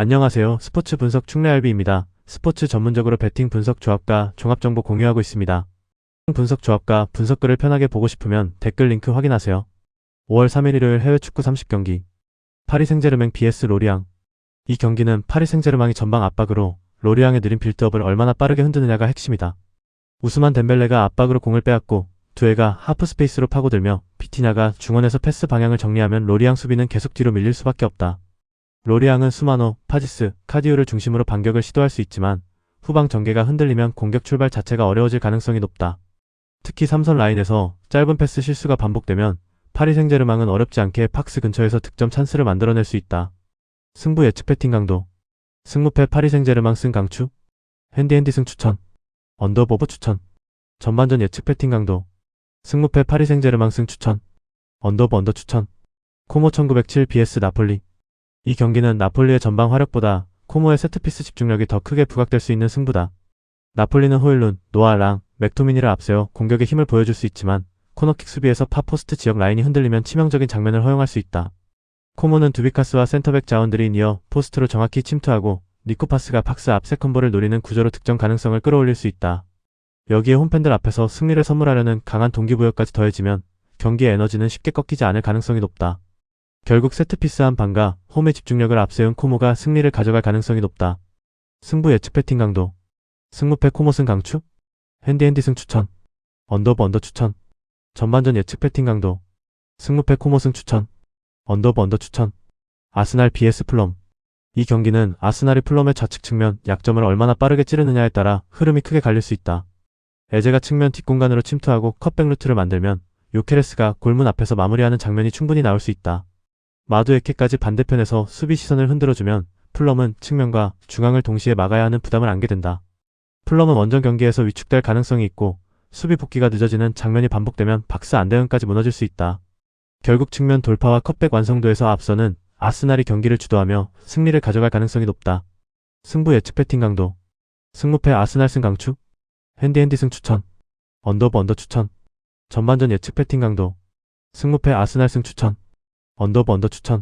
안녕하세요. 스포츠 분석 충래알비입니다. 스포츠 전문적으로 배팅 분석 조합과 종합정보 공유하고 있습니다. 분석 조합과 분석글을 편하게 보고 싶으면 댓글 링크 확인하세요. 5월 3일 일요일 해외 축구 30경기 파리 생제르맹 vs 로리앙. 이 경기는 파리 생제르맹이 전방 압박으로 로리앙의 느린 빌드업을 얼마나 빠르게 흔드느냐가 핵심이다. 우스만 덴벨레가 압박으로 공을 빼앗고 두에가 하프 스페이스로 파고들며 비티냐가 중원에서 패스 방향을 정리하면 로리앙 수비는 계속 뒤로 밀릴 수밖에 없다. 로리앙은 수마노, 파지스, 카디오를 중심으로 반격을 시도할 수 있지만 후방 전개가 흔들리면 공격 출발 자체가 어려워질 가능성이 높다. 특히 3선 라인에서 짧은 패스 실수가 반복되면 파리 생제르맹은 어렵지 않게 박스 근처에서 득점 찬스를 만들어낼 수 있다. 승부 예측 배팅 강도. 승무패 파리 생제르맹 승 강추. 핸디핸디 승 추천. 언더보브 추천. 전반전 예측 배팅 강도. 승무패 파리 생제르맹 승 추천. 언더보 언더 추천. 코모 1907 vs 나폴리. 이 경기는 나폴리의 전방 화력보다 코모의 세트피스 집중력이 더 크게 부각될 수 있는 승부다. 나폴리는 호일룬, 노아 랑, 맥토미니를 앞세워 공격에 힘을 보여줄 수 있지만 코너킥 수비에서 파포스트 지역 라인이 흔들리면 치명적인 장면을 허용할 수 있다. 코모는 두비카스와 센터백 자원들이 니어 포스트로 정확히 침투하고 니코파스가 박스 앞 세컨볼을 노리는 구조로 득점 가능성을 끌어올릴 수 있다. 여기에 홈팬들 앞에서 승리를 선물하려는 강한 동기부여까지 더해지면 경기의 에너지는 쉽게 꺾이지 않을 가능성이 높다. 결국 세트피스 한 방과 홈의 집중력을 앞세운 코모가 승리를 가져갈 가능성이 높다. 승부 예측 배팅 강도. 승무패 코모 승 강추. 핸디핸디 승 추천. 언더보 언더 추천. 전반전 예측 배팅 강도. 승무패 코모 승 추천. 언더보 언더 추천. 아스날 vs 플럼. 이 경기는 아스날이 플럼의 좌측 측면 약점을 얼마나 빠르게 찌르느냐에 따라 흐름이 크게 갈릴 수 있다. 에제가 측면 뒷공간으로 침투하고 컷백 루트를 만들면 요케레스가 골문 앞에서 마무리하는 장면이 충분히 나올 수 있다. 마두에케까지 반대편에서 수비 시선을 흔들어주면 플럼은 측면과 중앙을 동시에 막아야 하는 부담을 안게 된다. 플럼은 원정 경기에서 위축될 가능성이 있고 수비 복귀가 늦어지는 장면이 반복되면 박스 안대응까지 무너질 수 있다. 결국 측면 돌파와 컷백 완성도에서 앞서는 아스날이 경기를 주도하며 승리를 가져갈 가능성이 높다. 승부 예측 배팅 강도. 승무패 아스날 승 강추. 핸디핸디 승 추천. 언더보 언더 추천. 전반전 예측 배팅 강도. 승무패 아스날 승 추천. 언더보 언더 추천.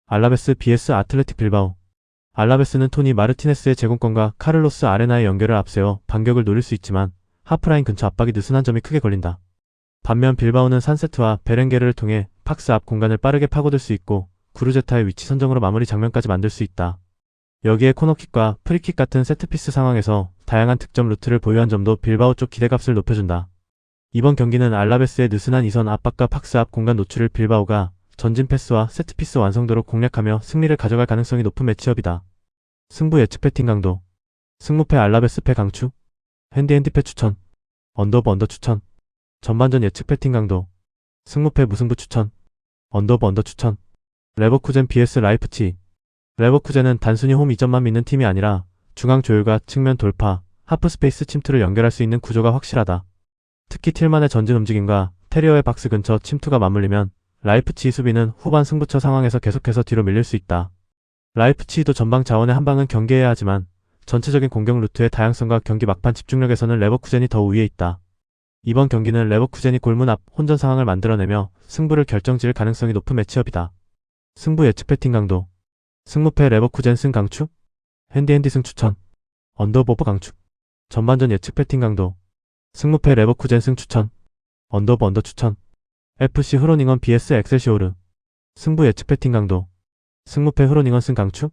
알라베스 vs 아틀레틱 빌바오. 알라베스는 토니 마르티네스의 제공권과 카를로스 아레나의 연결을 앞세워 반격을 노릴 수 있지만 하프라인 근처 압박이 느슨한 점이 크게 걸린다. 반면 빌바오는 산세트와 베렌게르를 통해 박스 앞 공간을 빠르게 파고들 수 있고 구르제타의 위치 선정으로 마무리 장면까지 만들 수 있다. 여기에 코너킥과 프리킥 같은 세트피스 상황에서 다양한 득점 루트를 보유한 점도 빌바오 쪽 기대값을 높여준다. 이번 경기는 알라베스의 느슨한 이선 압박과 박스 앞 공간 노출을 빌바오가 전진 패스와 세트피스 완성도로 공략하며 승리를 가져갈 가능성이 높은 매치업이다. 승부 예측 배팅 강도. 승무패 알라베스 패 강추. 핸디핸디 패 추천. 언더보 언더 추천. 전반전 예측 배팅 강도. 승무패 무승부 추천. 언더보 언더 추천. 레버쿠젠 vs 라이프치히. 레버쿠젠은 단순히 홈 이점만 믿는 팀이 아니라 중앙 조율과 측면 돌파, 하프 스페이스 침투를 연결할 수 있는 구조가 확실하다. 특히 틸만의 전진 움직임과 테리어의 박스 근처 침투가 맞물리면 라이프치히 수비는 후반 승부처 상황에서 계속해서 뒤로 밀릴 수 있다. 라이프치히도 전방 자원의 한방은 경계해야 하지만 전체적인 공격 루트의 다양성과 경기 막판 집중력에서는 레버쿠젠이 더 우위에 있다. 이번 경기는 레버쿠젠이 골문 앞 혼전 상황을 만들어내며 승부를 결정지을 가능성이 높은 매치업이다. 승부 예측 배팅 강도. 승무패 레버쿠젠 승 강추. 핸디핸디 승 추천. 언더보브 강추. 전반전 예측 배팅 강도. 승무패 레버쿠젠 승 추천. 언더보 언더 추천. FC 흐로닝언 vs 엑셀시오르. 승부 예측 배팅 강도. 승무패 흐로닝언 승 강추.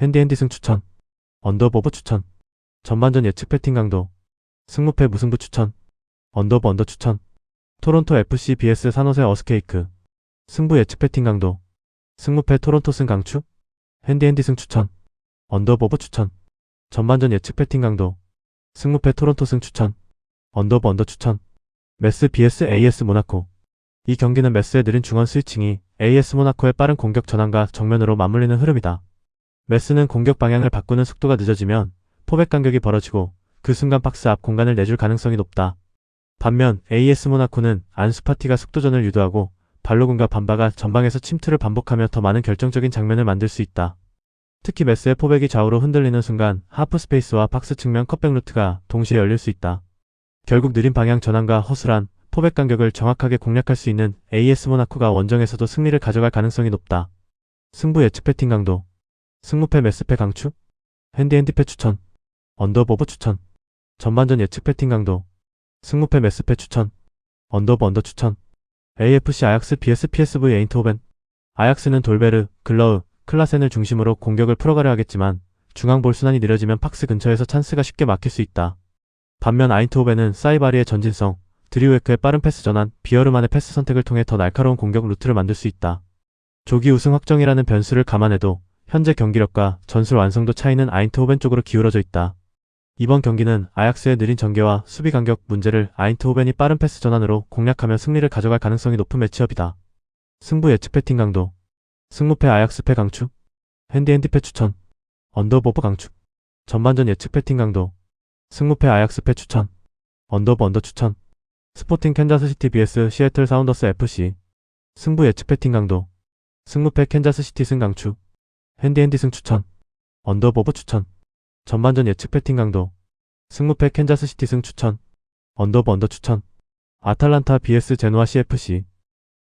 핸디핸디 승 추천. 언더보브 추천. 전반전 예측 배팅 강도. 승무패 무승부 추천. 언더보 언더 추천. 토론토 FC vs 산호세 어스케이크. 승부 예측 배팅 강도. 승무패 토론토 승 강추. 핸디핸디 승 추천. 언더보브 추천. 전반전 예측 배팅 강도. 승무패 토론토 승 추천. 언더보 언더 추천. 메스 vs AS 모나코. 이 경기는 메스의 느린 중원 스위칭이 AS 모나코의 빠른 공격 전환과 정면으로 맞물리는 흐름이다. 메스는 공격 방향을 바꾸는 속도가 늦어지면 포백 간격이 벌어지고 그 순간 박스 앞 공간을 내줄 가능성이 높다. 반면 AS 모나코는 안수파티가 속도전을 유도하고 발로군과 반바가 전방에서 침투를 반복하며 더 많은 결정적인 장면을 만들 수 있다. 특히 메스의 포백이 좌우로 흔들리는 순간 하프 스페이스와 박스 측면 컷백 루트가 동시에 열릴 수 있다. 결국 느린 방향 전환과 허술한 포백 간격을 정확하게 공략할 수 있는 AS 모나코가 원정에서도 승리를 가져갈 가능성이 높다. 승부 예측 배팅 강도. 승무패 매스패 강추. 핸디패 추천. 언더오버 추천. 전반전 예측 배팅 강도. 승무패 매스패 추천. 언더 추천. AFC 아약스 vs PSV 에인트호벤. 아약스는 돌베르, 글러우, 클라센을 중심으로 공격을 풀어가려 하겠지만 중앙 볼 순환이 느려지면 박스 근처에서 찬스가 쉽게 막힐 수 있다. 반면 아인트호벤은 사이바리의 전진성, 드리우에크의 빠른 패스 전환, 비어르만의 패스 선택을 통해 더 날카로운 공격 루트를 만들 수 있다. 조기 우승 확정이라는 변수를 감안해도 현재 경기력과 전술 완성도 차이는 아인트호벤 쪽으로 기울어져 있다. 이번 경기는 아약스의 느린 전개와 수비 간격 문제를 아인트호벤이 빠른 패스 전환으로 공략하며 승리를 가져갈 가능성이 높은 매치업이다. 승부 예측 배팅 강도. 승무패 아약스패 강추. 핸디패 추천. 언더오버 강추. 전반전 예측 배팅 강도. 승무패 아약스패 추천. 언더 추천. 스포팅 캔자스시티 vs 시애틀 사운더스 FC. 승부 예측 배팅 강도. 승무패 캔자스시티 승 강추. 핸디 승 추천. 언더오버 추천. 전반전 예측 배팅 강도. 승무패 캔자스시티 승 추천. 언더 추천. 아탈란타 vs 제노아 CFC.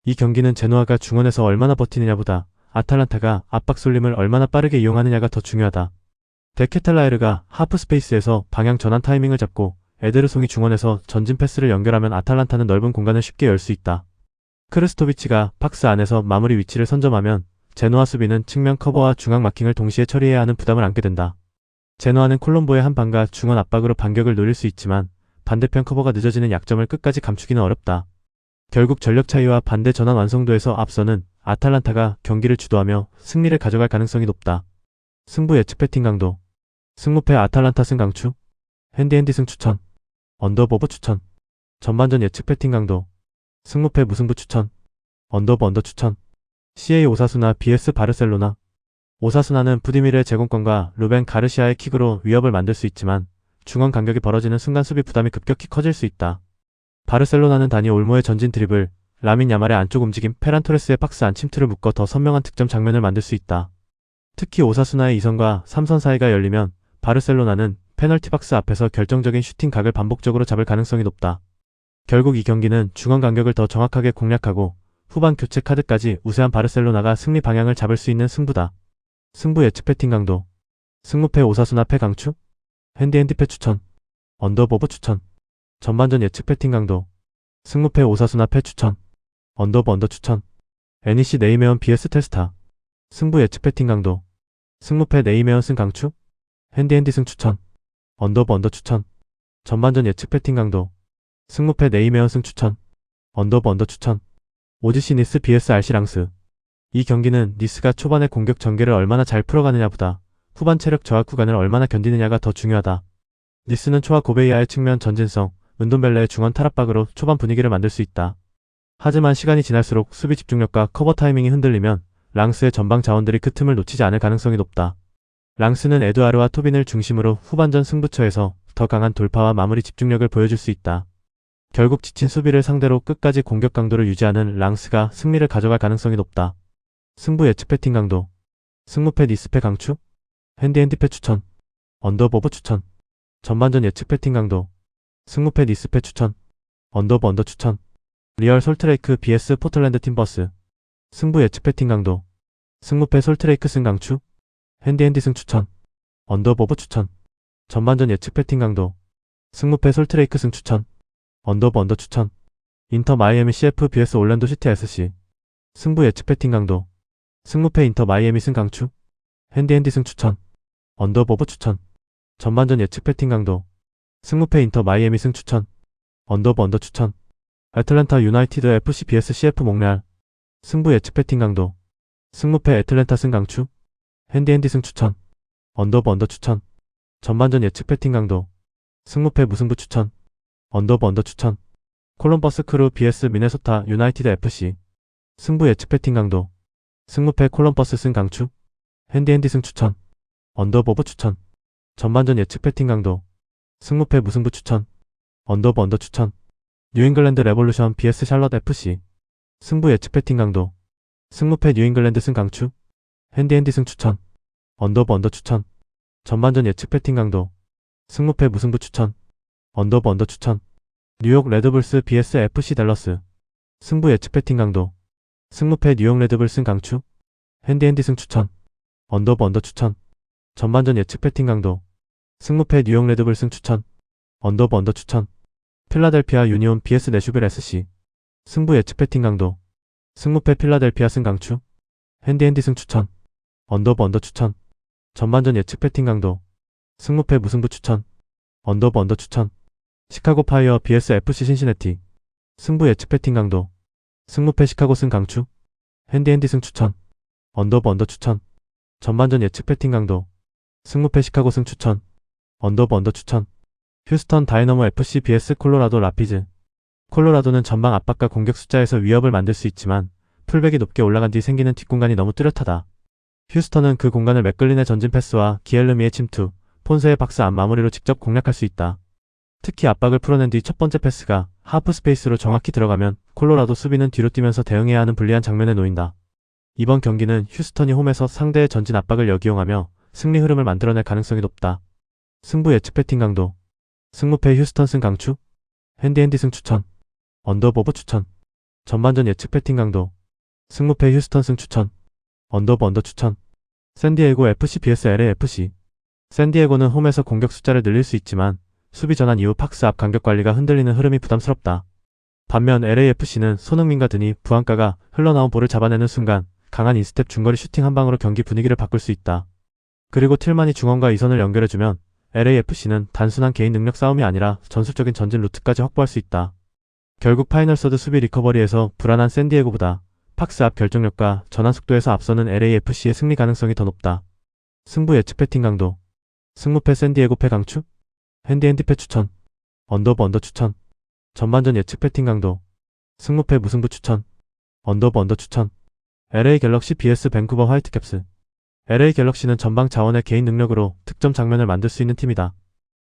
이 경기는 제노아가 중원에서 얼마나 버티느냐보다 아탈란타가 압박 쏠림을 얼마나 빠르게 이용하느냐가 더 중요하다. 데케텔라에르가 하프 스페이스에서 방향 전환 타이밍을 잡고 에데르송이 중원에서 전진 패스를 연결하면 아탈란타는 넓은 공간을 쉽게 열 수 있다. 크르스토비치가 박스 안에서 마무리 위치를 선점하면 제노아 수비는 측면 커버와 중앙 마킹을 동시에 처리해야 하는 부담을 안게 된다. 제노아는 콜롬보의 한 방과 중원 압박으로 반격을 노릴 수 있지만 반대편 커버가 늦어지는 약점을 끝까지 감추기는 어렵다. 결국 전력 차이와 반대 전환 완성도에서 앞서는 아탈란타가 경기를 주도하며 승리를 가져갈 가능성이 높다. 승부 예측 배팅 강도. 승무패 아탈란타 승 강추. 핸디 승 추천. 언더오버 추천. 전반전 예측 배팅 강도. 승무패 무승부 추천. 언더 추천. CA 오사수나 vs 바르셀로나. 오사수나는 부디미르의 제공권과 루벤 가르시아의 킥으로 위협을 만들 수 있지만 중원 간격이 벌어지는 순간 수비 부담이 급격히 커질 수 있다. 바르셀로나는 다니 올모의 전진 드리블, 라민 야말의 안쪽 움직임, 페란 토레스의 박스 안 침투를 묶어 더 선명한 득점 장면을 만들 수 있다. 특히 오사수나의 2선과 3선 사이가 열리면 바르셀로나는 페널티 박스 앞에서 결정적인 슈팅 각을 반복적으로 잡을 가능성이 높다. 결국 이 경기는 중원 간격을 더 정확하게 공략하고 후반 교체 카드까지 우세한 바르셀로나가 승리 방향을 잡을 수 있는 승부다. 승부 예측 배팅 강도. 승무패 오사수나 패 강추. 핸디패 추천. 언더오버 추천. 전반전 예측 배팅 강도. 승무패 오사수나 패 추천. 언더 추천. NEC 네이메온 vs 텔스타. 승부 예측 배팅 강도. 승무패 네이메온 승 강추. 핸디 승 추천. 언더 추천. 전반전 예측 배팅 강도. 승무패 네이메온 승 추천. 언더 추천. 오지시 니스 vs RC 랑스. 이 경기는 니스가 초반의 공격 전개를 얼마나 잘 풀어가느냐보다 후반 체력 저하 구간을 얼마나 견디느냐가 더 중요하다. 니스는 초와 고베이아의 측면 전진성, 은돈벨레의 중원 탈압박으로 초반 분위기를 만들 수 있다. 하지만 시간이 지날수록 수비 집중력과 커버 타이밍이 흔들리면 랑스의 전방 자원들이 그 틈을 놓치지 않을 가능성이 높다. 랑스는 에두아르와 토빈을 중심으로 후반전 승부처에서 더 강한 돌파와 마무리 집중력을 보여줄 수 있다. 결국 지친 수비를 상대로 끝까지 공격 강도를 유지하는 랑스가 승리를 가져갈 가능성이 높다. 승부 예측 배팅 강도. 승무패 니스패 강추. 핸디패 추천. 언더오버 추천. 전반전 예측 배팅 강도. 승무패 니스패 추천. 언더 추천. 리얼 솔트레이크 vs 포틀랜드 팀버스. 승부 예측 배팅 강도. 승무패 솔트레이크 승 강추. 핸디 승 추천. 언더오버 추천. 전반전 예측 배팅 강도. 승무패 솔트레이크 승 추천. 언더 추천. 인터 마이애미 CF vs 올랜도 시티 SC. 승부 예측 배팅 강도. 승무패 인터 마이애미 승 강추. 핸디 승 추천. 언더오버 추천. 전반전 예측 배팅 강도. 승무패 인터 마이애미 승 추천. 언더 추천. 애틀랜타 유나이티드 FC vs CF 몽레알. 승부 예측 배팅 강도. 승무패 애틀랜타 승 강추. 핸디 승 추천. 언더 추천. 전반전 예측 배팅 강도. 승무패 무승부 추천. 언더 추천. 콜럼버스 크루 vs 미네소타 유나이티드 FC. 승부 예측 배팅 강도. 승무패 콜럼버스 승 강추. 핸디 승 추천. 언더오버 추천. 전반전 예측 배팅 강도. 승무패 무승부 추천. 언더 추천. 뉴잉글랜드 레볼루션 vs 샬럿 FC. 승부 예측 배팅 강도. 승무패 뉴잉글랜드 승 강추. 핸디 승 추천. 언더 추천. 전반전 예측 배팅 강도. 승무패 무승부 추천. 언더 추천. 뉴욕 레드불스 vs FC 댈러스. 승부 예측 배팅 강도. 승무패 뉴욕 레드불 승 강추. 핸디 승 추천. 언더 추천. 전반전 예측 배팅 강도. 승무패 뉴욕 레드불승 추천. 언더 추천. 필라델피아 유니온 vs 내슈빌 SC. 승부 예측 배팅 강도. 승무패 필라델피아 승 강추. 핸디 승 추천. 언더 추천. 전반전 예측 배팅 강도. 승무패 무승부 추천. 언더 추천. 시카고 파이어 vs FC 신시내티. 승부 예측 배팅 강도. 승무패 시카고 승 강추. 핸디 승 추천. 언더 추천. 전반전 예측 배팅 강도. 승무패 시카고 승 추천. 언더 추천. 휴스턴 다이너모 FC vs 콜로라도 라피즈. 콜로라도는 전방 압박과 공격 숫자에서 위협을 만들 수 있지만 풀백이 높게 올라간 뒤 생기는 뒷공간이 너무 뚜렷하다. 휴스턴은 그 공간을 맥글린의 전진 패스와 기엘르미의 침투, 폰세의 박스 안 마무리로 직접 공략할 수 있다. 특히 압박을 풀어낸 뒤 첫 번째 패스가 하프 스페이스로 정확히 들어가면 콜로라도 수비는 뒤로 뛰면서 대응해야 하는 불리한 장면에 놓인다. 이번 경기는 휴스턴이 홈에서 상대의 전진 압박을 역이용하며 승리 흐름을 만들어낼 가능성이 높다. 승부 예측 배팅 강도. 승무패 휴스턴 승 강추. 핸디 승 추천. 언더버버 추천. 전반전 예측 배팅 강도. 승무패 휴스턴 승 추천. 언더 추천. 샌디에고 FC vs LAFC. 샌디에고는 홈에서 공격 숫자를 늘릴 수 있지만 수비 전환 이후 팍스 앞 간격 관리가 흔들리는 흐름이 부담스럽다. 반면 LAFC는 손흥민과 드니 부안가가 흘러나온 볼을 잡아내는 순간 강한 인스텝 중거리 슈팅 한 방으로 경기 분위기를 바꿀 수 있다. 그리고 틸만이 중원과 이선을 연결해주면 LAFC는 단순한 개인 능력 싸움이 아니라 전술적인 전진 루트까지 확보할 수 있다. 결국 파이널 서드 수비 리커버리에서 불안한 샌디에고보다 팍스 앞 결정력과 전환 속도에서 앞서는 LAFC의 승리 가능성이 더 높다. 승부 예측 배팅 강도. 승무패 샌디에고 패 강추. 핸디 패 추천. 언더 추천. 전반전 예측 배팅 강도. 승무패 무승부 추천. 언더 추천. LA 갤럭시 vs 밴쿠버 화이트캡스. LA 갤럭시는 전방 자원의 개인 능력으로 득점 장면을 만들 수 있는 팀이다.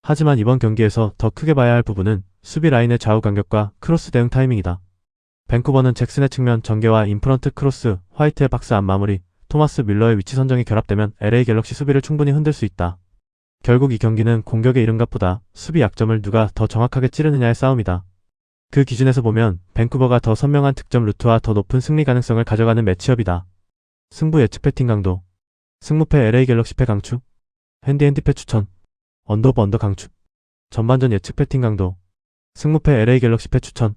하지만 이번 경기에서 더 크게 봐야 할 부분은 수비 라인의 좌우 간격과 크로스 대응 타이밍이다. 밴쿠버는 잭슨의 측면 전개와 인프런트 크로스, 화이트의 박스 안 마무리, 토마스 밀러의 위치 선정이 결합되면 LA 갤럭시 수비를 충분히 흔들 수 있다. 결국 이 경기는 공격의 이름값보다 수비 약점을 누가 더 정확하게 찌르느냐의 싸움이다. 그 기준에서 보면 밴쿠버가 더 선명한 득점 루트와 더 높은 승리 가능성을 가져가는 매치업이다. 승부 예측 배팅 강도. 승무패 LA 갤럭시 패 강추. 핸디 패 추천. 언더 강추. 전반전 예측 배팅 강도. 승무패 LA 갤럭시 패 추천.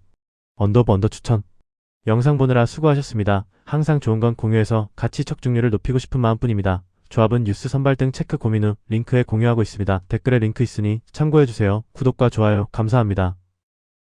언더 추천. 영상 보느라 수고하셨습니다. 항상 좋은 건 공유해서 같이 척중률을 높이고 싶은 마음뿐입니다. 조합은 뉴스 선발 등 체크 고민 후 링크에 공유하고 있습니다. 댓글에 링크 있으니 참고해주세요. 구독과 좋아요 감사합니다.